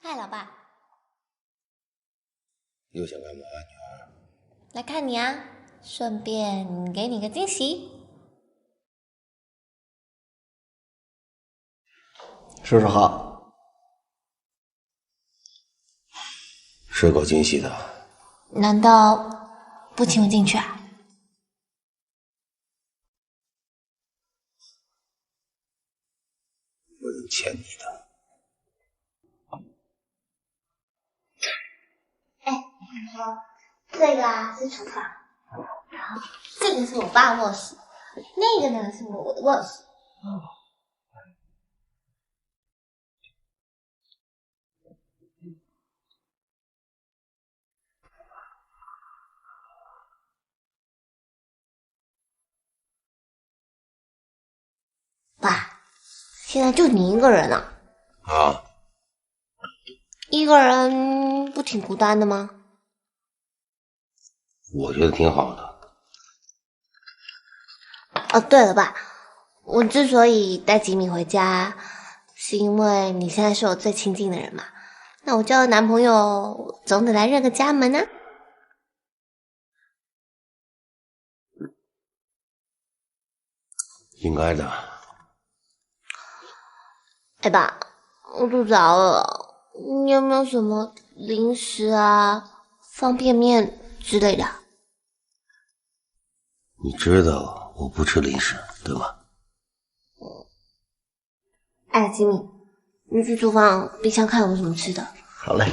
嗨，老爸，又想干嘛啊，女儿？来看你啊，顺便给你个惊喜。叔叔好。是够惊喜的。难道不请我进去啊？我有欠你的。这个啊是厨房，然后这个是我爸卧室，那个呢是我的卧室。爸，现在就你一个人啊？啊，一个人不挺孤单的吗？我觉得挺好的。哦，对了，爸，我之所以带吉米回家，是因为你现在是我最亲近的人嘛。那我交了男朋友，总得来认个家门啊。应该的。哎，爸，我肚子饿了，你有没有什么零食啊、方便面之类的？你知道我不吃零食，对吗？哎，吉米，你去厨房冰箱看有没有什么吃的。好嘞。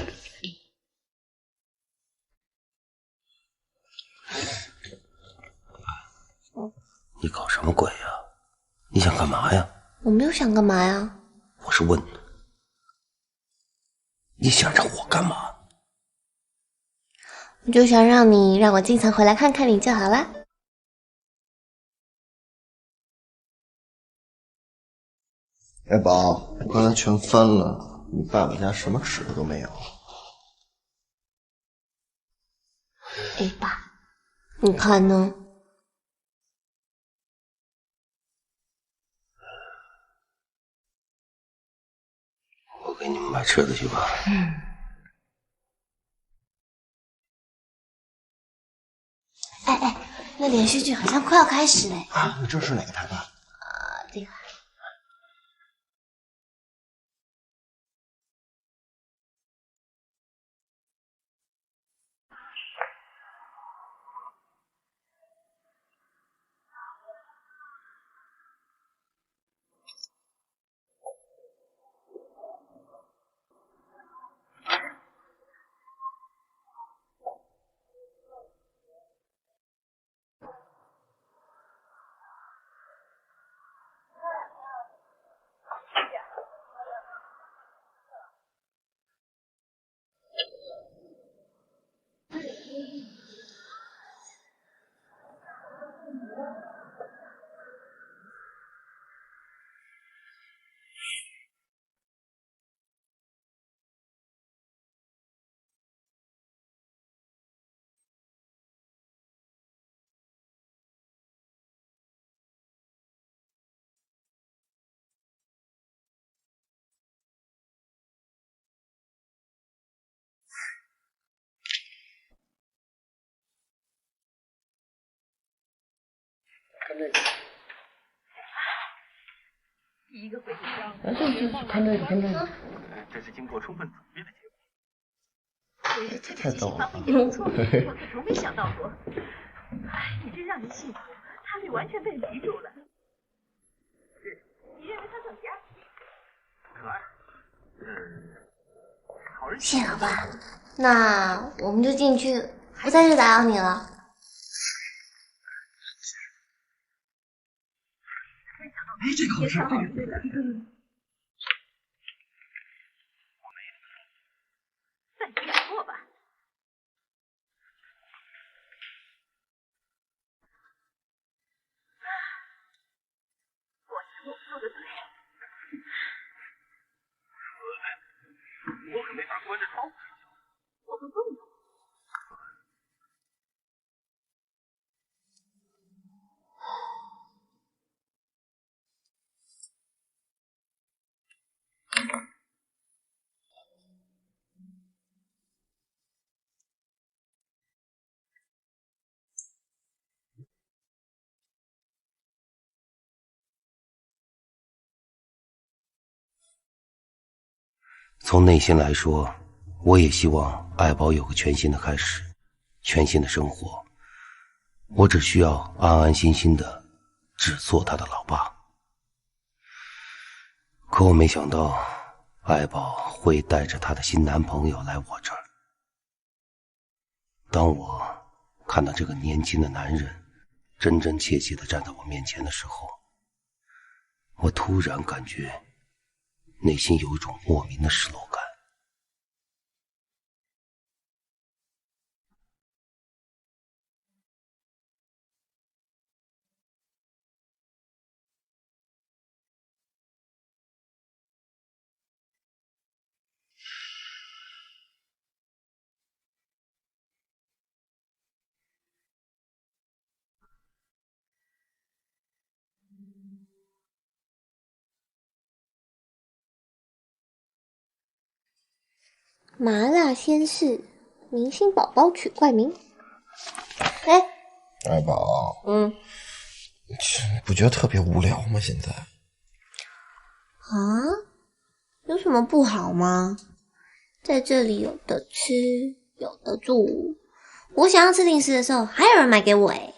你搞什么鬼呀？你想干嘛呀？我没有想干嘛呀。我是问你想让我干嘛？我就想让我经常回来看看你就好啦。哎，宝，我刚才全翻了，你爸爸家什么吃的都没有。哎，爸，你看呢？我给你们买吃的去吧。哎，那连续剧好像快要开始嘞。啊，你这是哪个台的？这个。看这个。第一个会紧张。看这个，看这个。这是经过充分准备的结果。这太逗了。没错，我可从没想到过。哎，你真让人信服，他被完全被迷住了。是，你认为他怎么样？可爱。好人。谢谢老爸，那我们就进去，不再去打扰你了。哎，这个好吃，这个。再点过吧。我说的对。我可没法关着窗户睡觉，我会动的。从内心来说，我也希望爱宝有个全新的开始，全新的生活。我只需要安安心心的只做他的老爸。可我没想到爱宝会带着她的新男朋友来我这儿。当我看到这个年轻的男人真真切切地站在我面前的时候，我突然感觉内心有一种莫名的失落感。麻辣鲜师，明星宝宝取怪名。哎，爱宝，你不觉得特别无聊吗？现在啊，有什么不好吗？在这里有的吃，有的住。我想要吃零食的时候，还有人买给我哎。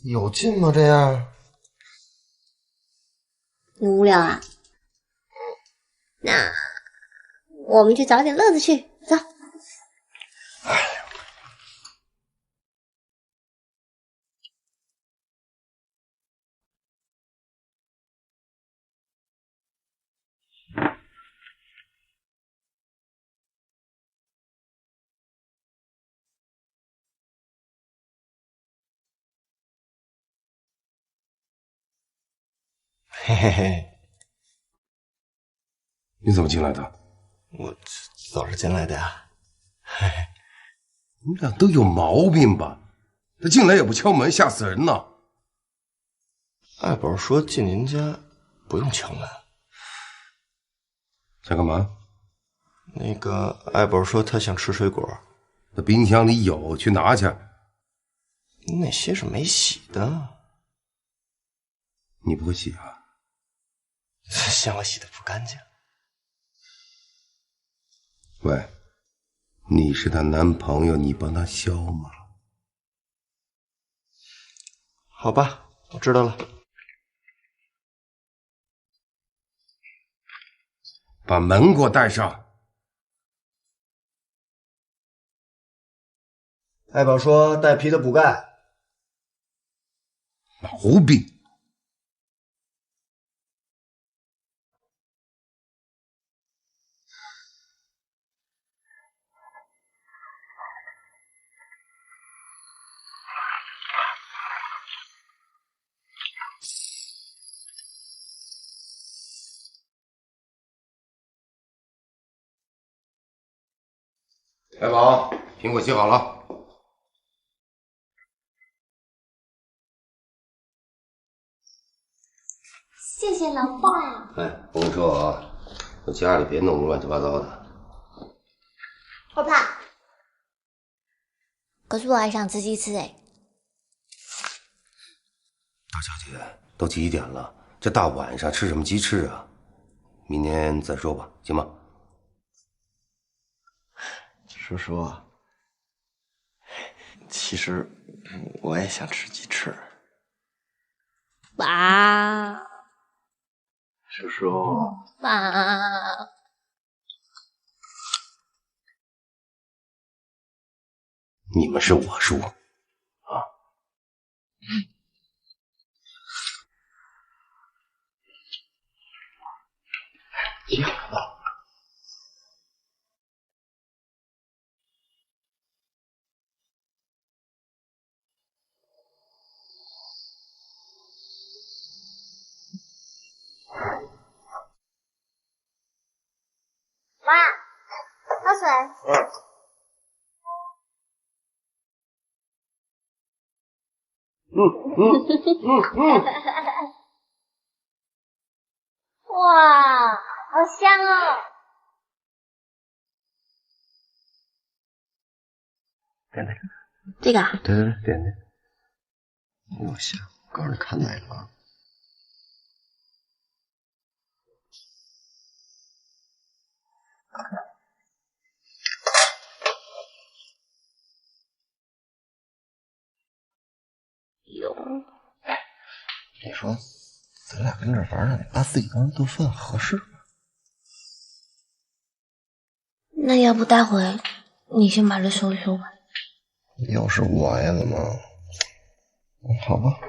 有劲吗？这样？你无聊啊？那我们去找点乐子去，走。嘿嘿嘿，你怎么进来的？我早上进来的呀。嘿嘿，你们俩都有毛病吧？他进来也不敲门，吓死人呢！爱宝说进您家不用敲门。想干嘛？那个爱宝说她想吃水果，那冰箱里有，去拿去。那些是没洗的。你不会洗啊？嫌我洗的不干净。喂，你是她男朋友，你帮她削吗？好吧，我知道了。把门给我带上。爱宝说带皮的补钙。毛病。爱宝，苹果切好了。谢谢老爸。哎，我跟你说啊，我家里别弄乱七八糟的。我怕。可是我还想吃鸡翅哎。大小姐，都几点了？这大晚上吃什么鸡翅啊？明天再说吧，行吗？叔叔，其实我也想吃鸡翅。爸，叔叔，爸，你们是我输啊！急好了。妈，喝水。哇，好香哦！点点，这个啊，对，点点。我香，告诉你看哪个？有。你说，咱俩跟这玩呢，把自己当人顿饭合适吗？那要不待会你先把这收一收吧。要是我呀，怎么？好吧。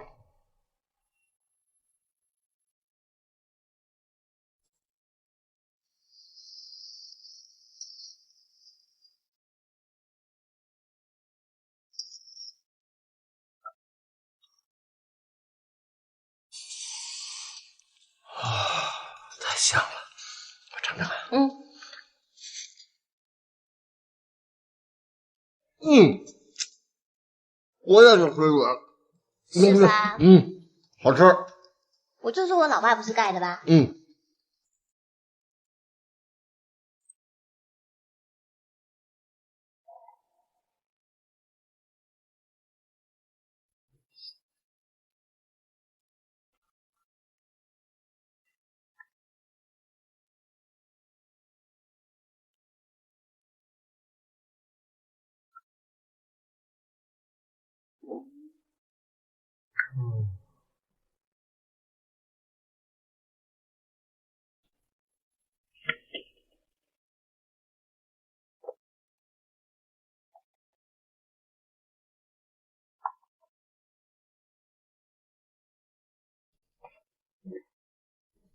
太香了，我尝尝。我也是水果，是吧？好吃。我就说我老爸不是盖的吧？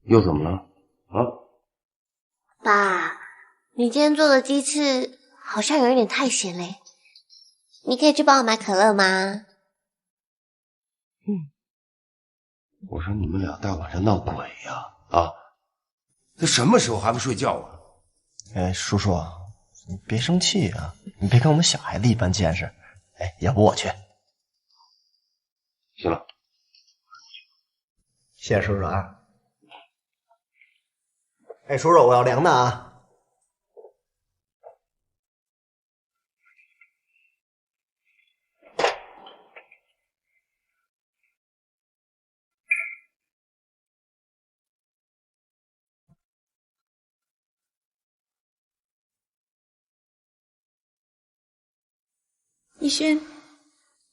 又怎么了？啊？爸，你今天做的鸡翅好像有一点太咸嘞，你可以去帮我买可乐吗？我说你们俩大晚上闹鬼呀！啊，这什么时候还不睡觉啊？哎，叔叔，你别生气啊，你别跟我们小孩子一般见识。哎，要不我去。行了，谢谢叔叔啊。哎，叔叔，我要凉的啊。逸轩，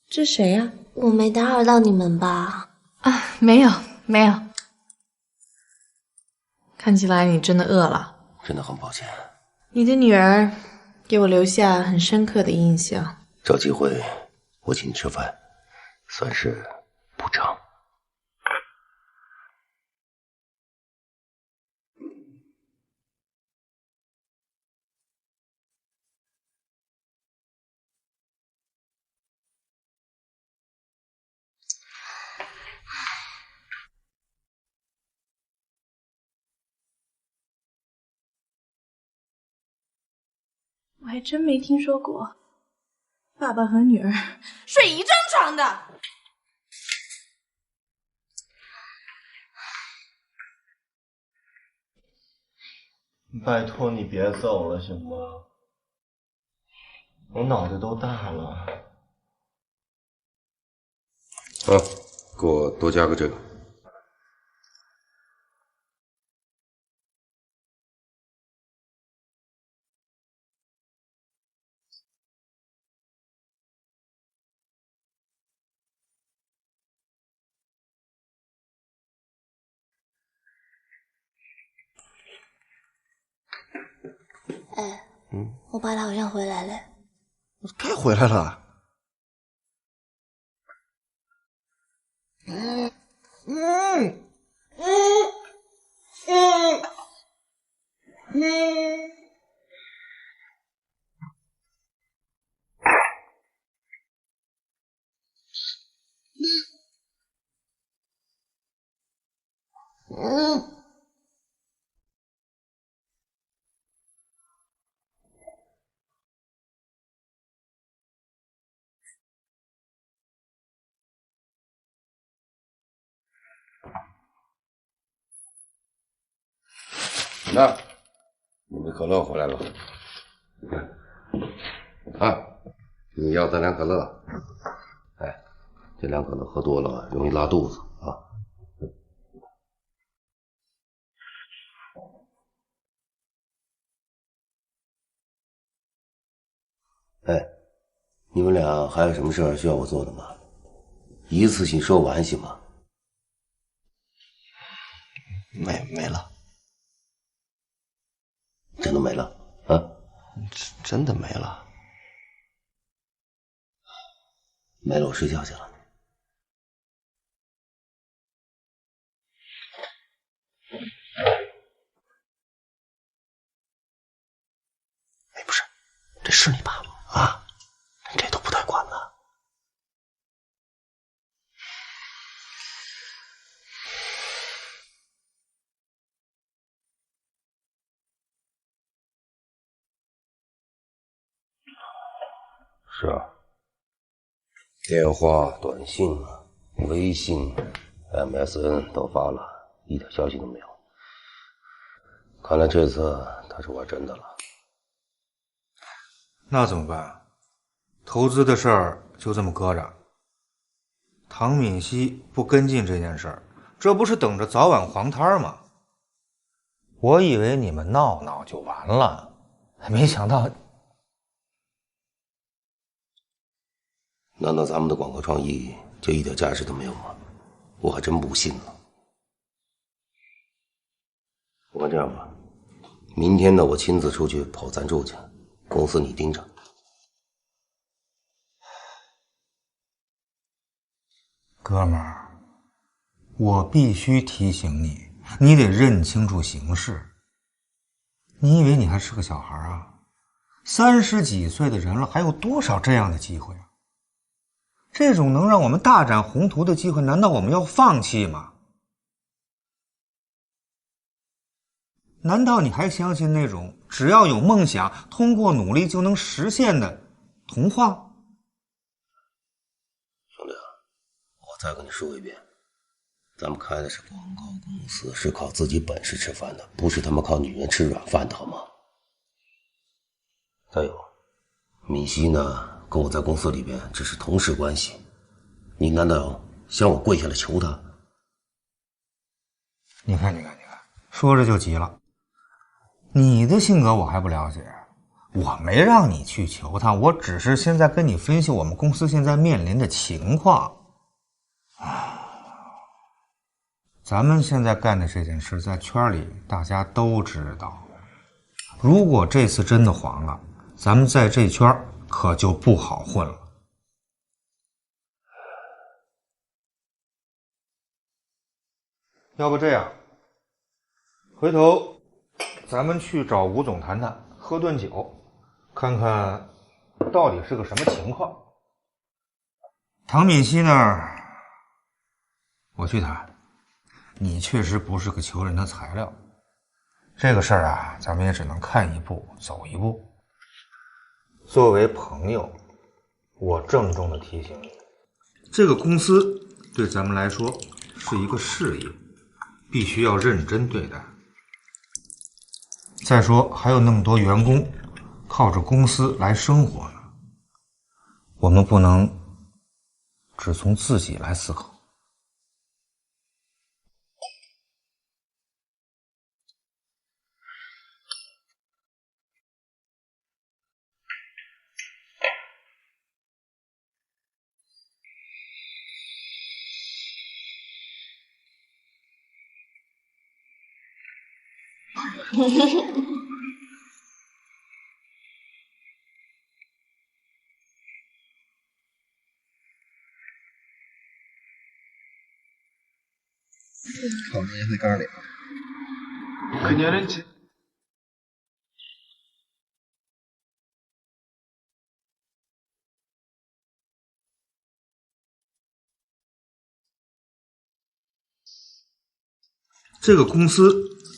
这谁呀？我没打扰到你们吧？啊，没有，没有。看起来你真的饿了。真的很抱歉。你的女儿给我留下很深刻的印象。找机会我请你吃饭，算是补偿。我还真没听说过，爸爸和女儿睡一张床的。拜托你别走了，行吗？我脑袋都大了。给我多加个这个。哎，我爸他好像回来了。该回来了。那，你们可乐回来了。啊，你要3两可乐。哎，这2可乐喝多了容易拉肚子啊。哎，你们俩还有什么事儿需要我做的吗？一次性说完行吗？没了，真的没了啊？真的没了。没了，我睡觉去了。哎，不是，这是你爸吗？啊，这都不带管的。是啊，电话、短信、微信、MSN 都发了，一点消息都没有。看来这次他是玩真的了。那怎么办？投资的事儿就这么搁着。唐敏熙不跟进这件事儿，这不是等着早晚黄摊吗？我以为你们闹闹就完了，没想到。难道咱们的广告创意就一点价值都没有吗？我还真不信呢。我看这样吧，明天呢我亲自出去跑赞助去，公司你盯着。哥们儿，我必须提醒你，你得认清楚形势。你以为你还是个小孩啊？30几岁的人了，还有多少这样的机会啊？这种能让我们大展宏图的机会，难道我们要放弃吗？难道你还相信那种只要有梦想，通过努力就能实现的童话？兄弟啊，我再跟你说一遍，咱们开的是广告公司，是靠自己本事吃饭的，不是他妈靠女人吃软饭的，好吗？再有，敏熙呢，跟我在公司里边只是同事关系，你难道想我跪下来求他？你看，说着就急了。你的性格我还不了解，我没让你去求他，我只是现在跟你分析我们公司现在面临的情况。咱们现在干的这件事在圈里大家都知道，如果这次真的黄了，咱们在这圈可就不好混了。要不这样，回头咱们去找吴总谈谈，喝顿酒，看看到底是个什么情况。唐敏熙那儿我去谈，你确实不是个求人的材料。这个事儿啊，咱们也只能看一步走一步。作为朋友，我郑重的提醒你，这个公司对咱们来说是一个事业，必须要认真对待。再说还有那么多员工靠着公司来生活呢，我们不能只从自己来思考。烤肉也会干脸。可年지这个公司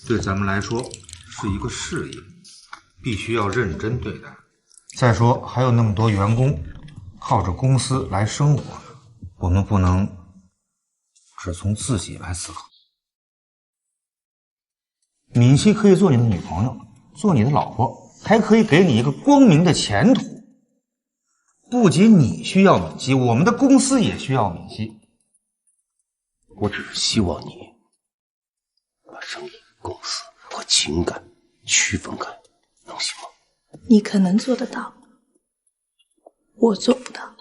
对咱们来说是一个事业，必须要认真对待。再说还有那么多员工靠着公司来生活，我们不能只从自己来思考。敏熙可以做你的女朋友，做你的老婆，还可以给你一个光明的前途。不仅你需要敏熙，我们的公司也需要敏熙。我只是希望你把生意、公司和情感区分开，能行吗？你可能做得到，我做不到。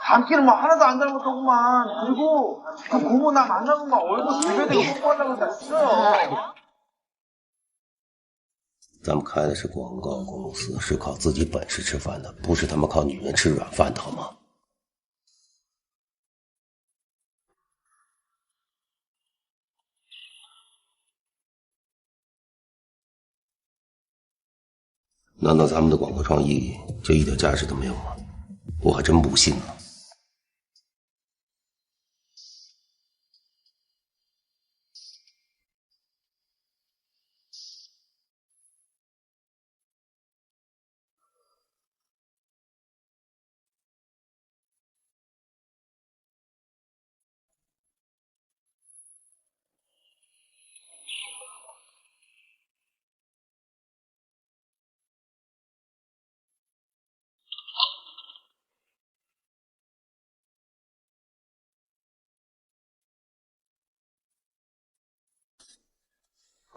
담기는 뭐 하나도 안 닮았더구만. 그리고 그 고모 나 만나면 막 얼굴 두배되고 뽀뽀하려고 그랬어. 咱们开的是广告公司，是靠自己本事吃饭的，不是他们靠女人吃软饭的，好吗？难道咱们的广告创意就一点价值都没有吗？我还真不信呢。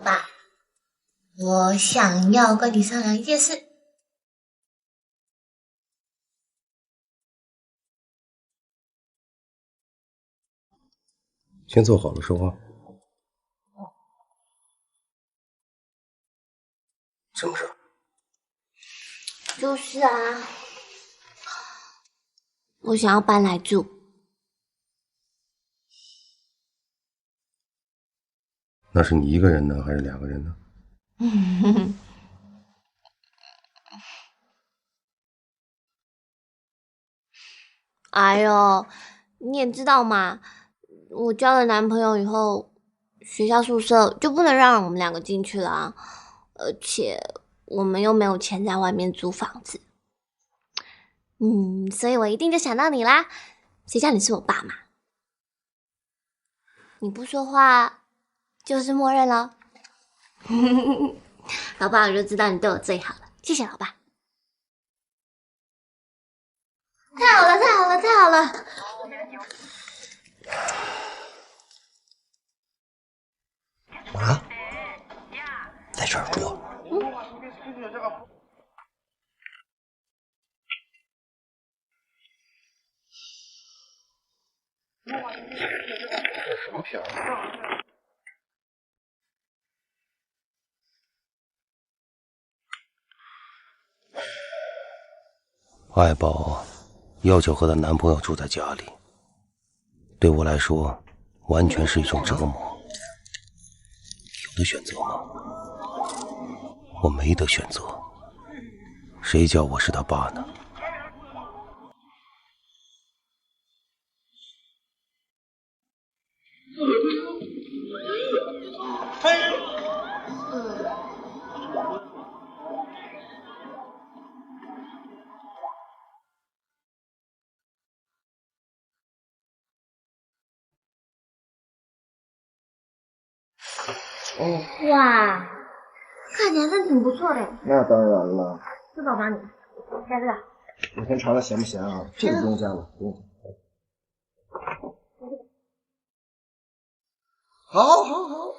爸，我想要跟你商量一件事。先坐好了说话。什么事？就是啊，我想要搬来住。那是你一个人呢，还是两个人呢？哎呦，你也知道嘛，我交了男朋友以后，学校宿舍就不能让我们两个进去了啊，而且我们又没有钱在外面租房子。所以我一定就想到你啦，谁叫你是我爸嘛？你不说话就是默认咯。老爸，我就知道你对我最好了，谢谢老爸。太好了，太好了，太好了！啊，在这儿住。这什么片儿？爱宝要求和她男朋友住在家里，对我来说完全是一种折磨。有的选择吗？我没得选择，谁叫我是他爸呢？哇，看起来真挺不错的。那当然了。这宝宝你加这个。我先尝尝咸不咸啊？这个不用加了，不用。好，好，好，好。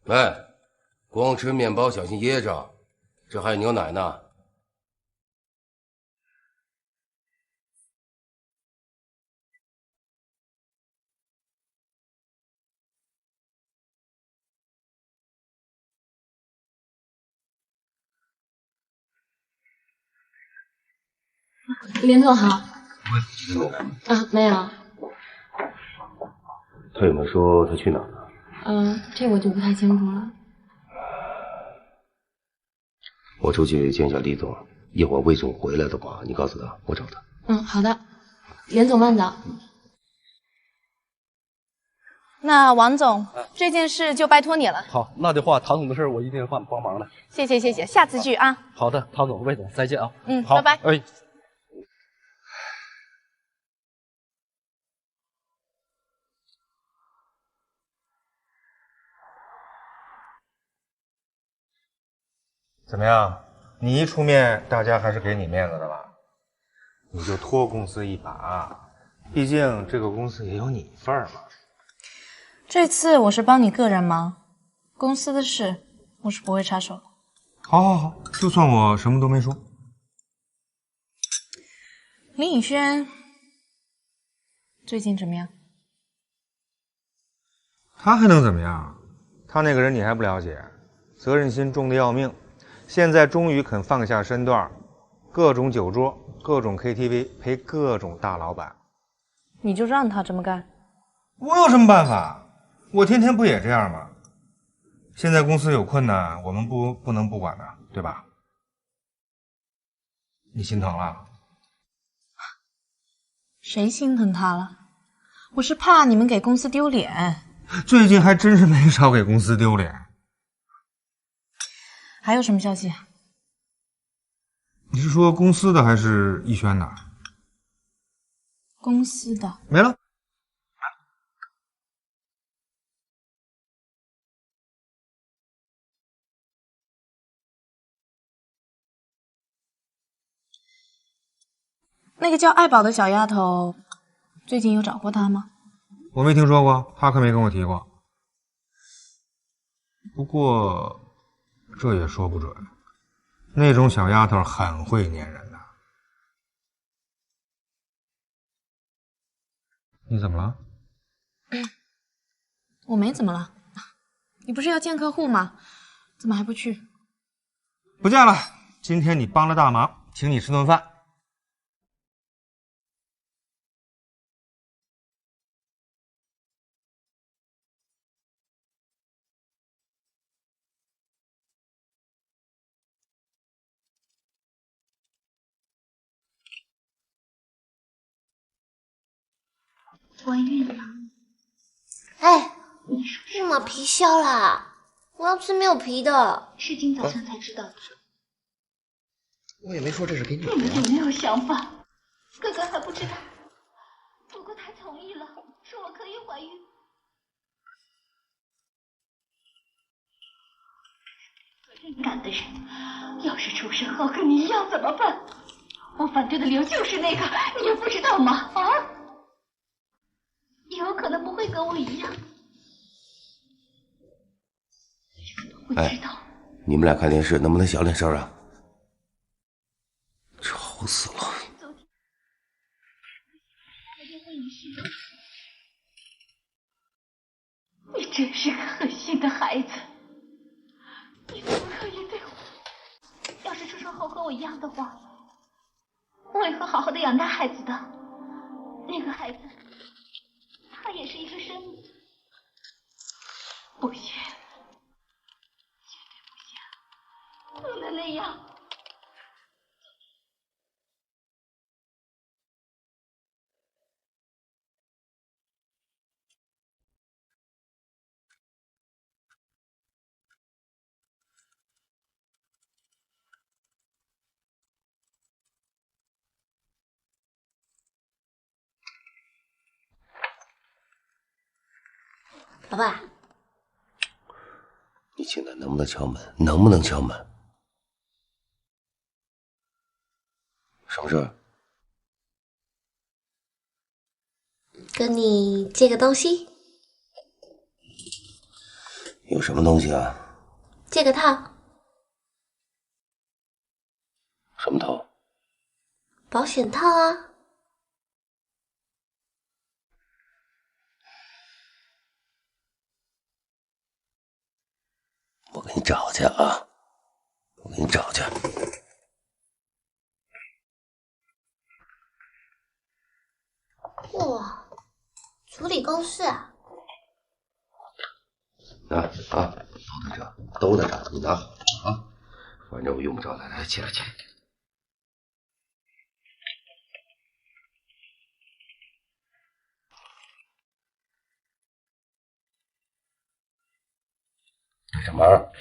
喂，光吃面包小心噎着，这还有牛奶呢。连总好。啊，没有。他有没有说他去哪儿了？这我就不太清楚了。我出去见一下李总，一会儿魏总回来的话，你告诉他我找他。好的。连总慢走。那王总，这件事就拜托你了。好，那的话，唐总的事我一定会帮忙的。谢谢，下次聚啊。好的，唐总、魏总，再见啊。好，拜拜。哎。怎么样？你一出面，大家还是给你面子的吧？你就拖公司一把，毕竟这个公司也有你份儿嘛。这次我是帮你个人忙，公司的事我是不会插手的。好，就算我什么都没说。林以轩最近怎么样？他还能怎么样？他那个人你还不了解，责任心重的要命。现在终于肯放下身段，各种酒桌、各种 KTV 陪各种大老板。你就让他这么干？我有什么办法？我天天不也这样吗？现在公司有困难，我们不能不管的，对吧？你心疼了？谁心疼他了？我是怕你们给公司丢脸。最近还真是没少给公司丢脸。还有什么消息？你是说公司的还是逸轩的？公司的。没了。那个叫爱宝的小丫头，最近有找过他吗？我没听说过，他可没跟我提过。不过这也说不准，那种小丫头很会粘人的。你怎么了？我没怎么了。你不是要见客户吗？怎么还不去？不见了，今天你帮了大忙，请你吃顿饭。怀孕了。哎，你怎么皮削啦？我要吃没有皮的。是今早上才知道的。我也没说这是给你的。你们有没有想法？哥哥还不知道，不过他同意了，说我可以怀孕。责任感的人，要是出事后跟你一样怎么办？我反对的理由就是那个，你也不知道吗？啊？有可能不会跟我一样。哎，你们俩看电视能不能小点声啊？吵死了！你真是个狠心的孩子，你怎么可以对我？要是出生后和我一样的话，我也会好好的养大孩子的。那个孩子，他也是一个生命，不行，绝对不行，不能那样。宝贝，你现在能不能敲门？能不能敲门？什么事儿？跟你借个东西。有什么东西啊？借个套。什么套？保险套啊。我给你找去啊！我给你找去。哇，处理公事啊！拿啊，都在这，都在这，你拿好啊！反正我用不着，来，起来，起来。开上门。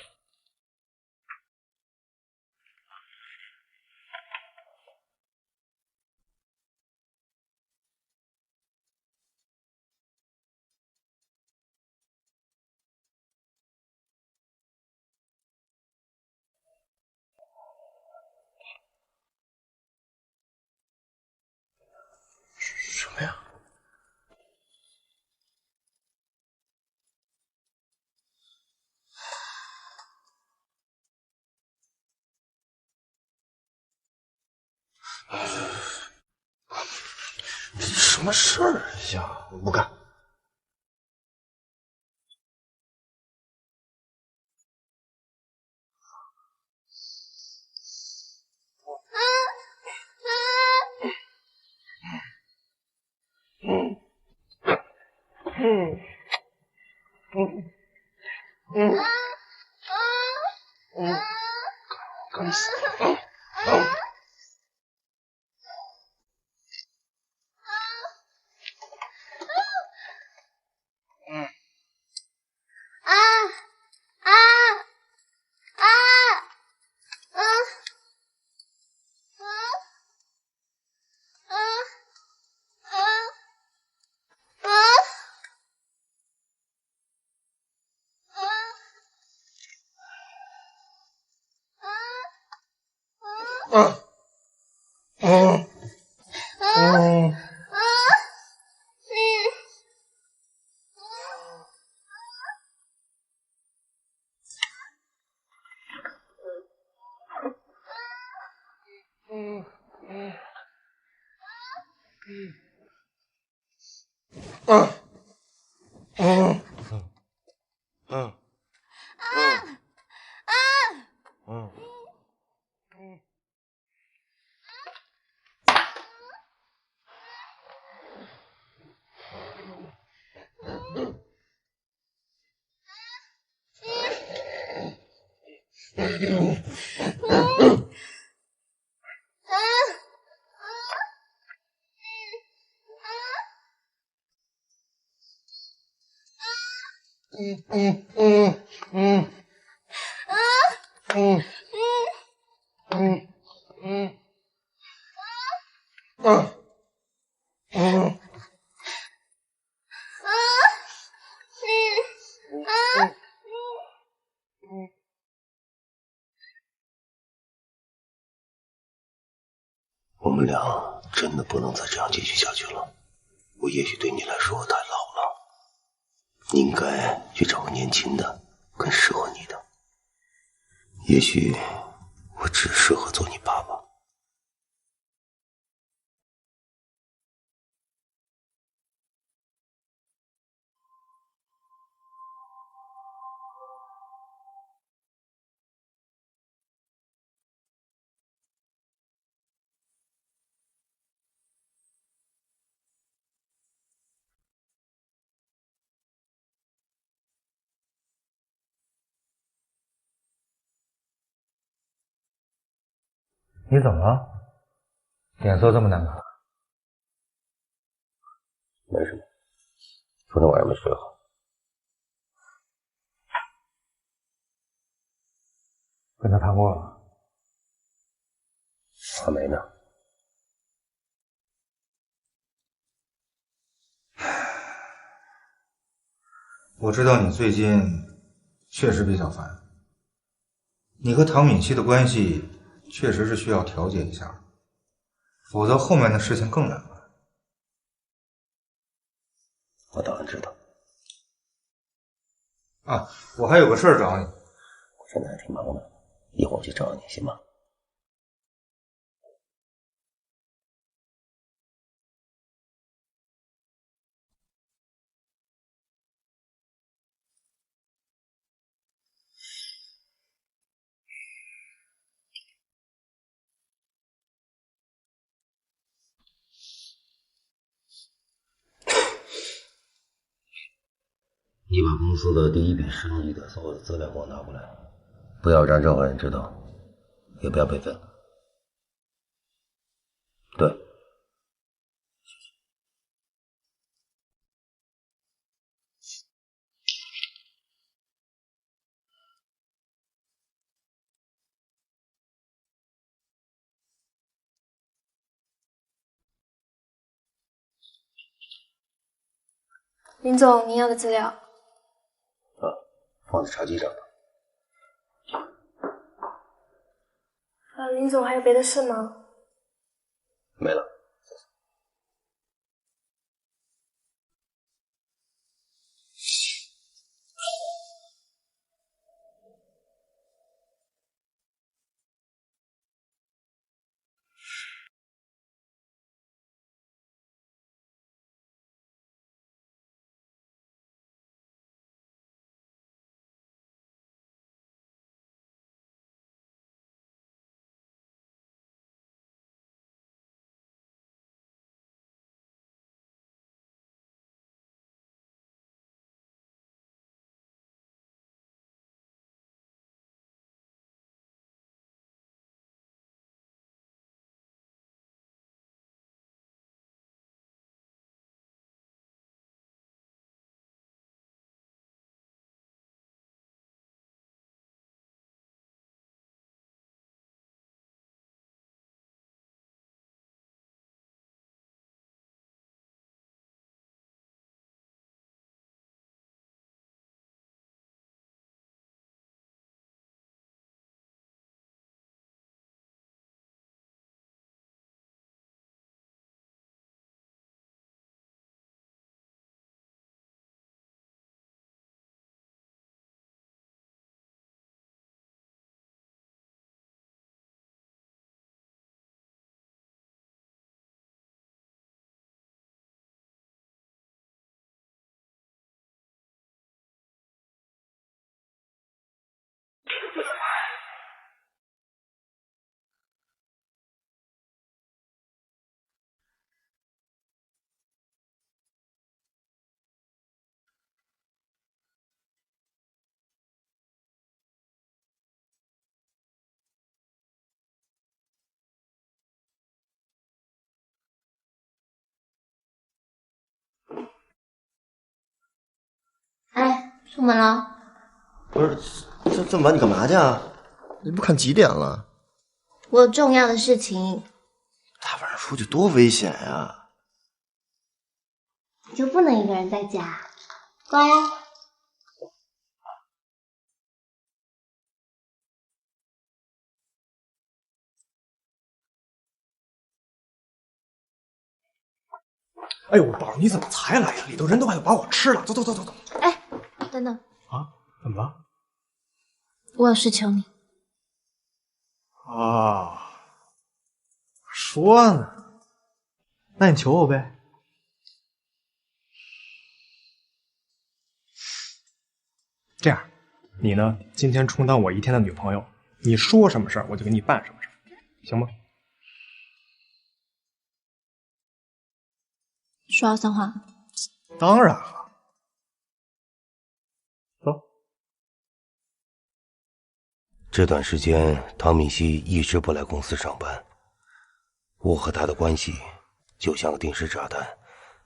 什么呀？什么事儿呀？我不干。干死你！我们俩真的不能再这样继续下去了。我也许对你来说太老了，你应该去找个年轻的、更适合你的。也许我只适合做你爸爸。你怎么了？脸色这么难看？没什么，昨天晚上没睡好。跟他谈过了？还没呢。我知道你最近确实比较烦，你和唐敏熙的关系确实是需要调节一下，否则后面的事情更难办。我当然知道。啊，我还有个事儿找你。我现在还挺忙的，一会儿我去找你，行吗？你把公司的第一笔生意的所有的资料给我拿过来，不要让任何人知道，也不要备份。对。林总，您要的资料。放在茶几上。林总还有别的事吗？没了。哎，出门了。不是，这么晚你干嘛去啊？你不看几点了？我有重要的事情。大晚上出去多危险呀！你就不能一个人在家？乖。哎呦，宝儿，你怎么才来呀？里头人都快要把我吃了。走走走走走。哎，等等。啊？怎么了？我有事求你。啊，说呢。那你求我呗。这样，你呢，今天充当我一天的女朋友，你说什么事儿，我就给你办什么事儿，行吗？说好算话。当然了。走。这段时间，唐敏熙一直不来公司上班，我和他的关系就像个定时炸弹，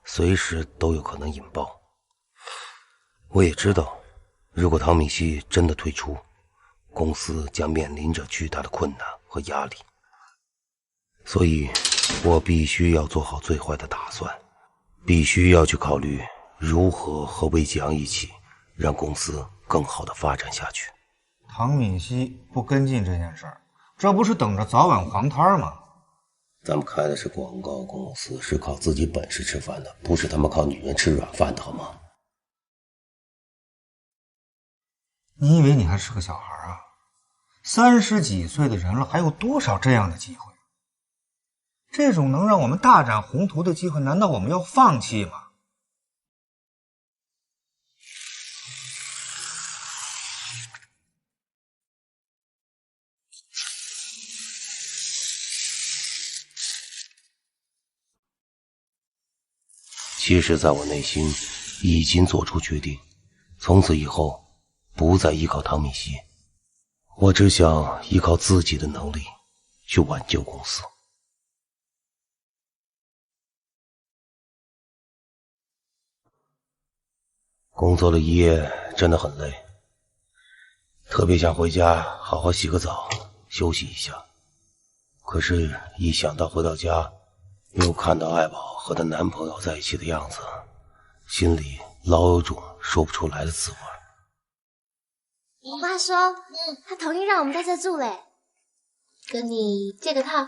随时都有可能引爆。我也知道，如果唐敏熙真的退出，公司将面临着巨大的困难和压力，所以我必须要做好最坏的打算，必须要去考虑如何和魏吉阳一起让公司更好的发展下去。唐敏熙不跟进这件事儿，这不是等着早晚黄摊吗？咱们开的是广告公司，是靠自己本事吃饭的，不是他妈靠女人吃软饭的，好吗？你以为你还是个小孩啊？30几岁的人了，还有多少这样的机会？这种能让我们大展宏图的机会，难道我们要放弃吗？其实在我内心已经做出决定，从此以后不再依靠唐敏熙，我只想依靠自己的能力去挽救公司。工作了一夜真的很累，特别想回家好好洗个澡休息一下，可是一想到回到家又看到爱宝和她男朋友在一起的样子，心里老有种说不出来的滋味。我妈说，她同意让我们在这住嘞，跟你借个套，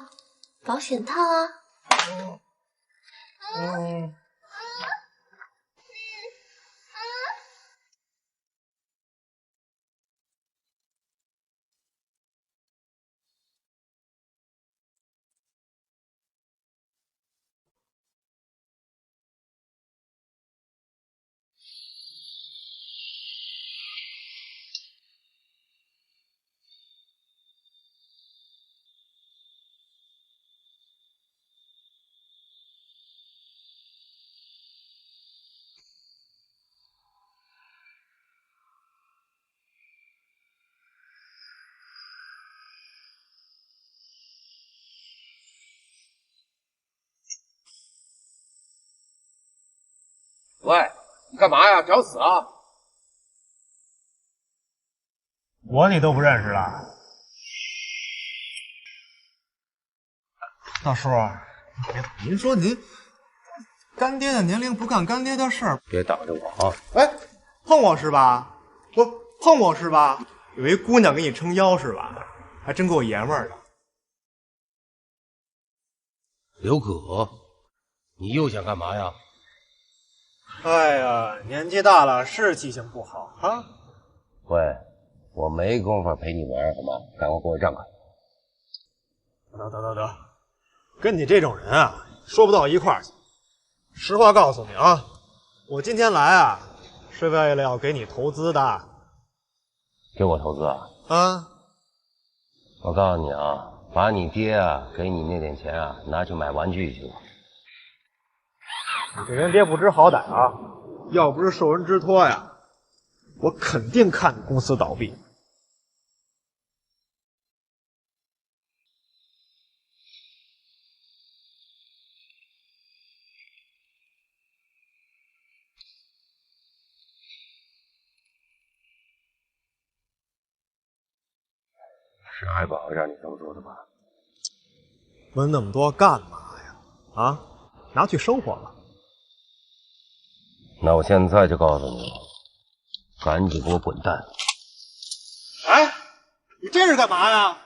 保险套啊。喂，你干嘛呀？找死啊！我你都不认识了？大叔，您说您干爹的年龄不干干爹的事儿，别挡着我啊！哎，碰我是吧？碰我是吧？有一姑娘给你撑腰是吧？还真够爷们儿的。刘可，你又想干嘛呀？哎呀，年纪大了是记性不好啊。喂，我没工夫陪你玩，好吗？赶快给我让开！得，跟你这种人啊，说不到一块儿去。实话告诉你啊，我今天来啊，是为了要给你投资的。给我投资啊？啊！我告诉你啊，把你爹啊给你那点钱啊拿去买玩具去吧。你这人爹不知好歹啊！要不是受人之托呀，我肯定看你公司倒闭。是爱宝让你这么做的吧？问那么多干嘛呀？啊，拿去生活吧。那我现在就告诉你，赶紧给我滚蛋！哎，你这是干嘛呀？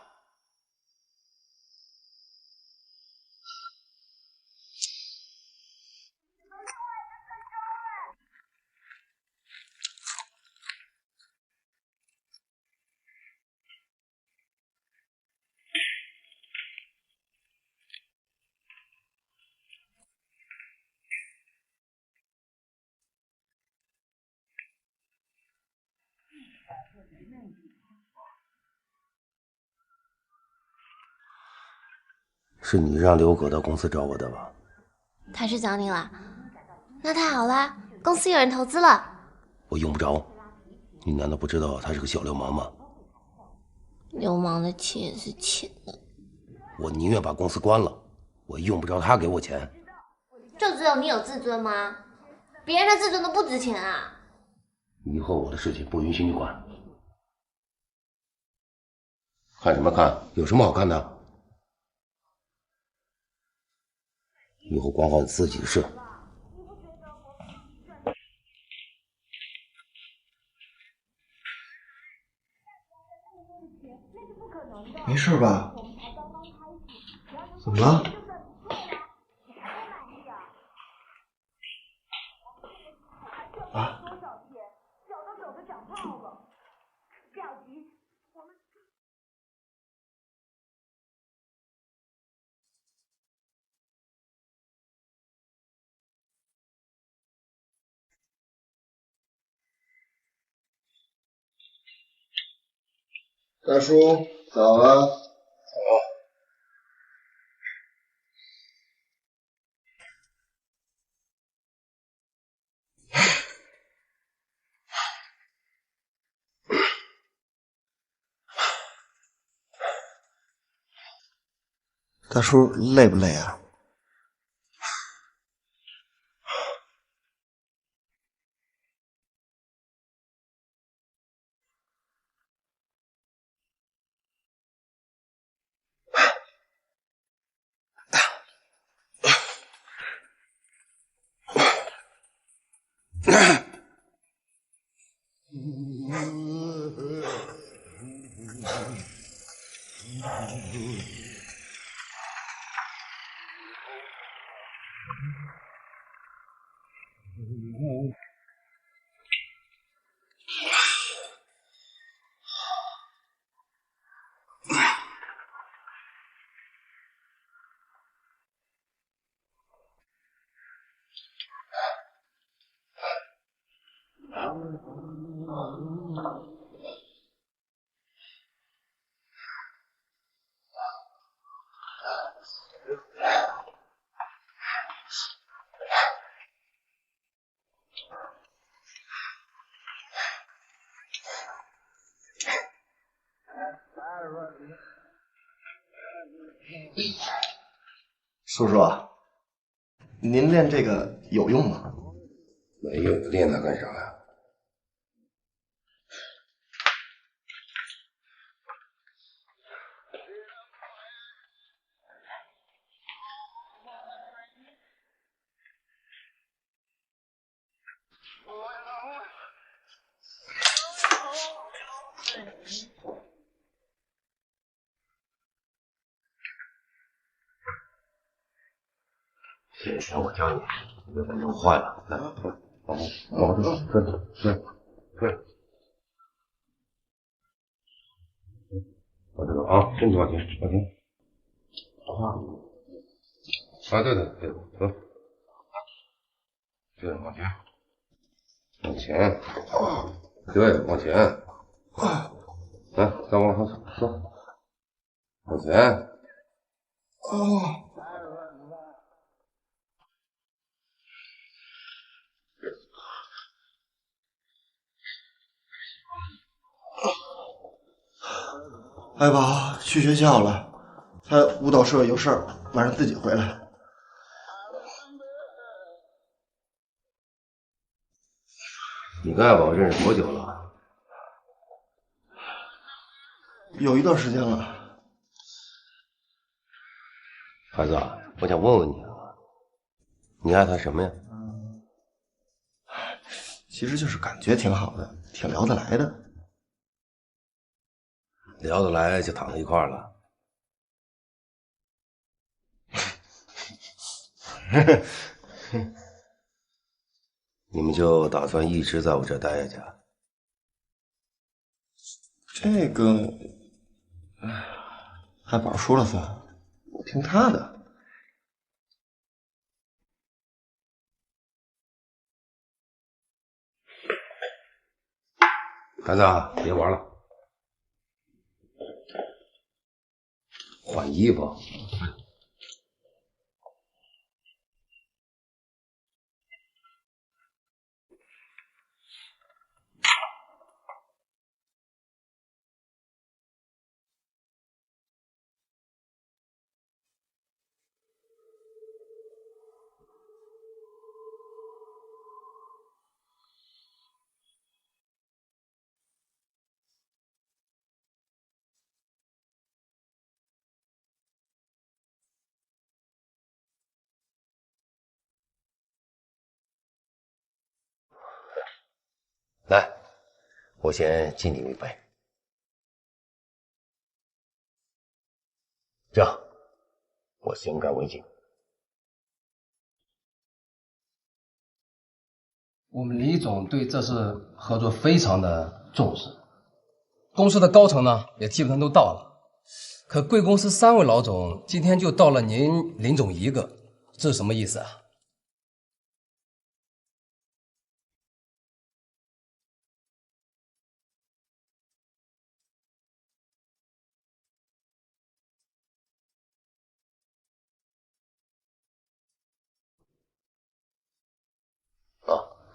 是你让刘可到公司找我的吧？他去找你了，那太好啦，公司有人投资了。我用不着，你难道不知道他是个小流氓吗？流氓的钱也是钱的。我宁愿把公司关了，我用不着他给我钱。就只有你有自尊吗？别人的自尊都不值钱啊！以后我的事情不允许你管。看什么看？有什么好看的？以后管好你自己的事。没事吧？怎么了？啊？大叔，早啊！早。大叔累不累啊？叔叔，您练这个有用吗？没用，练它干啥呀？先生，我教你，别把弄坏了。来，往这对，往这个啊，身体往前。啊，对，走，对，往前，对，往前，来，再往上走，往前。爱宝去学校了，他舞蹈社有事儿，晚上自己回来。你跟爱宝认识多久了？有一段时间了。孩子，我想问问你啊，你爱他什么呀？其实就是感觉挺好的，挺聊得来的。聊得来就躺在一块儿了。你们就打算一直在我这待下去？这个，爱宝说了算，我听他的。孩子，别玩了，换衣服。来，我先敬你一杯。这样，我先干为敬。我们李总对这次合作非常的重视，公司的高层呢也基本上都到了。可贵公司3位老总今天就到了您林总一个，这是什么意思啊？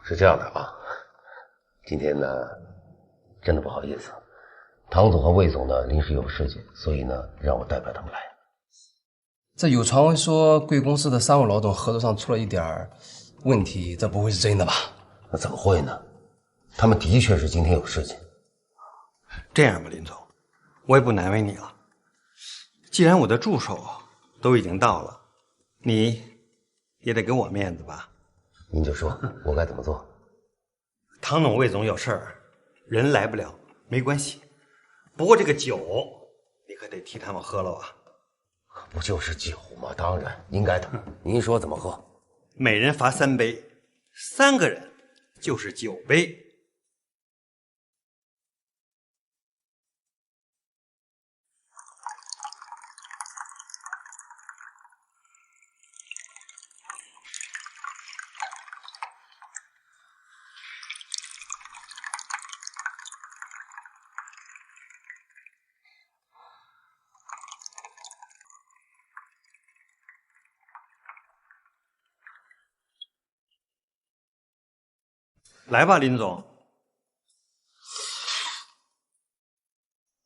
是这样的啊，今天呢，真的不好意思，唐总和魏总呢临时有事情，所以呢让我代表他们来。这有传闻说贵公司的3位老总合作上出了一点问题，这不会是真的吧？那怎么会呢？他们的确是今天有事情。这样吧，林总，我也不难为你了。既然我的助手都已经到了，你也得给我面子吧？您就说我该怎么做。唐总、魏总有事儿，人来不了，没关系。不过这个酒，你可得替他们喝了啊！不就是酒吗？当然应该的。您说怎么喝？每人罚3杯，3个人就是9杯。来吧，林总。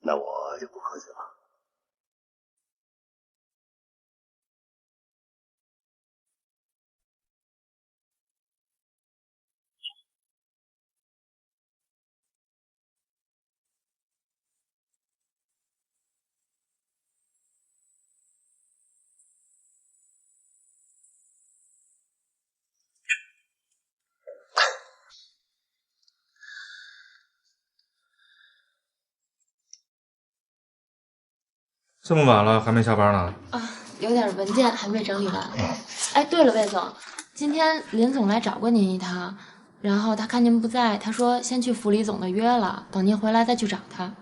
那我就不客气了。这么晚了还没下班呢？啊，有点文件还没整理完。哎，对了，魏总，今天林总来找过您一趟，然后他看您不在，他说先去府李总的约了，等您回来再去找他。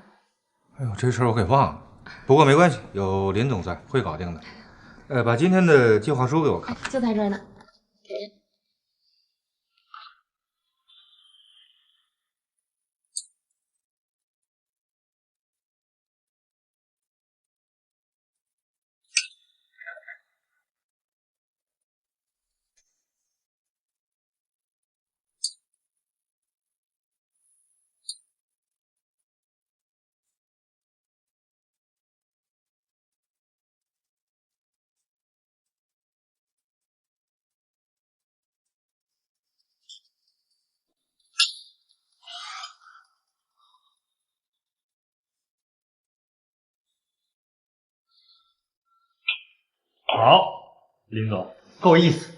哎呦，这事儿我给忘了。不过没关系，有林总在，会搞定的。把今天的计划书给我看。就在这儿呢。好，林总，够意思。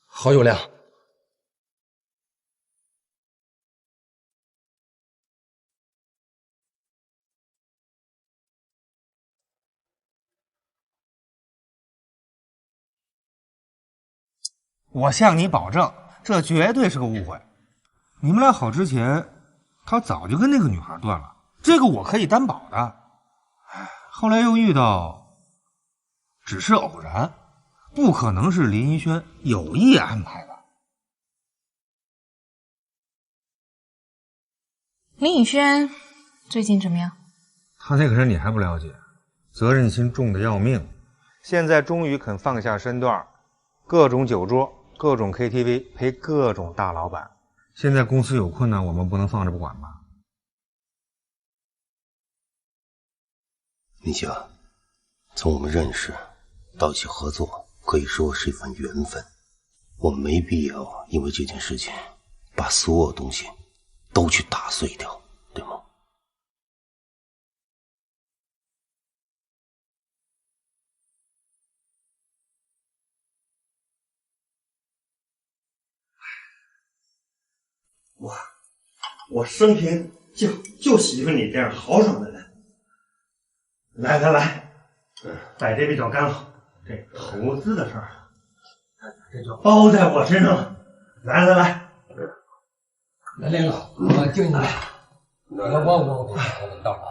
好有量。我向你保证，这绝对是个误会。你们俩好之前，他早就跟那个女孩断了，这个我可以担保的。后来又遇到，只是偶然，不可能是林一轩有意安排的。林以轩最近怎么样？他那个人你还不了解，责任心重的要命。现在终于肯放下身段，各种酒桌，各种 KTV， 陪各种大老板。现在公司有困难，我们不能放着不管吧？林星，从我们认识到一起合作，可以说是一份缘分。我们没必要因为这件事情把所有东西都去打碎掉，对吗？我生平就喜欢你这样豪爽的人。来，在这里找干了，这投资的事儿，这就包在我身上了。来，来领导，我敬你们。我给你倒上啊！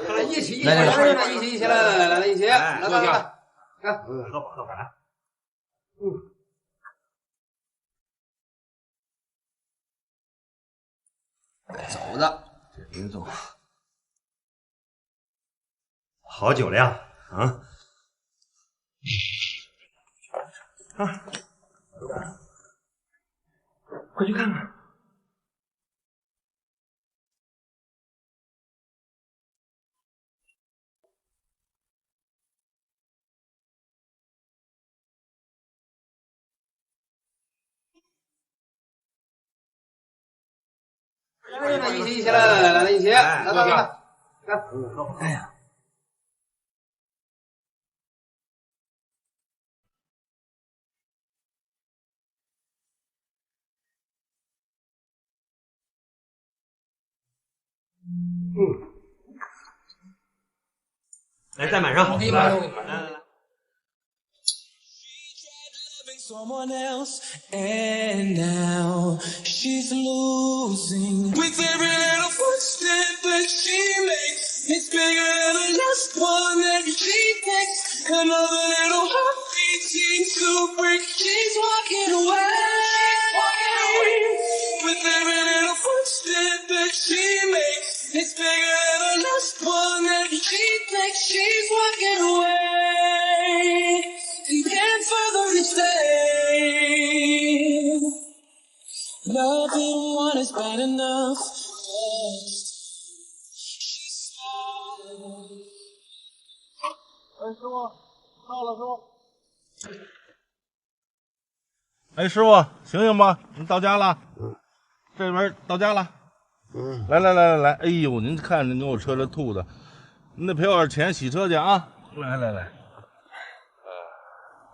来，一起，来，一起，来，坐下，喝吧，来。走的，这林总，好酒量啊！快去看看。一起，来，一起，来，坐下。哎呀。来，再满上。我给你满上，来。Someone else, and now she's losing. With every little footstep that she makes, it's bigger than the last one that she takes. Another little heartbeat seems to break. She's walking away. With every little footstep that she makes, it's bigger than the last one that she takes. She's walking away. And can't further stay. Loving one is bad enough. 哎，师傅，到了，师傅。哎，师傅，醒醒吧，你到家了。这边到家了。来，哎呦，您看您给我车这吐的，您得赔我点钱洗车去啊！来。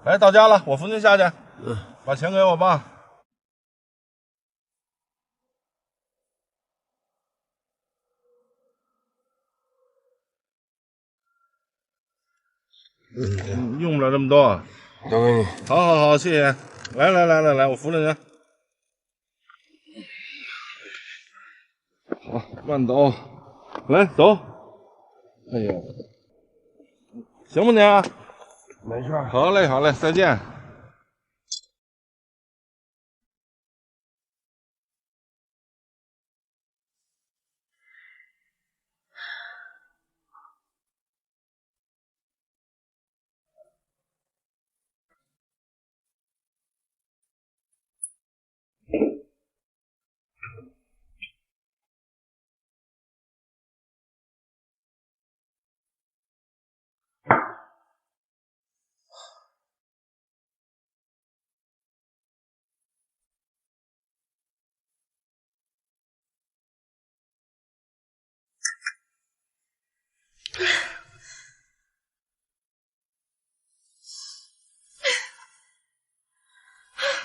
来，到家了，我扶您下去。把钱给我吧。用不了这么多。交给你。好，谢谢。来，我扶着您。好，慢走。来，走。哎呦，行不您？没事。好嘞，再见。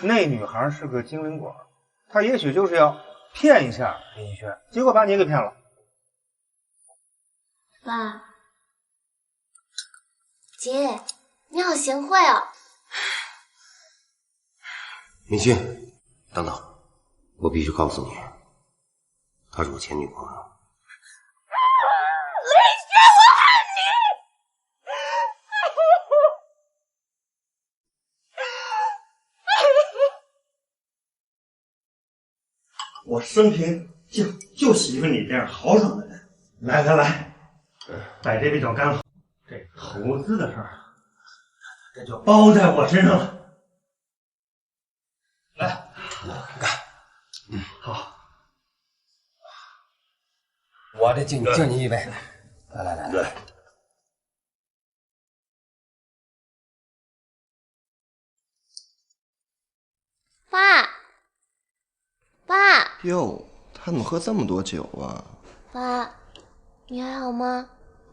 那女孩是个精灵鬼，她也许就是要骗一下林一轩，结果把你给骗了。爸，姐，你好贤惠哦。林轩，等等，我必须告诉你，她是我前女朋友。林轩，我恨你！我生平就喜欢你这样豪爽的人。来，在这里找干了，这投资的事儿，这就包在我身上了。来，干。好，我得敬你一杯。来。爸，哟，他怎么喝这么多酒啊？爸，你还好吗？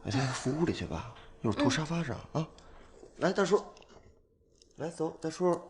哎，扶屋里去吧，一会儿吐沙发上啊。来，大叔，来走，大叔。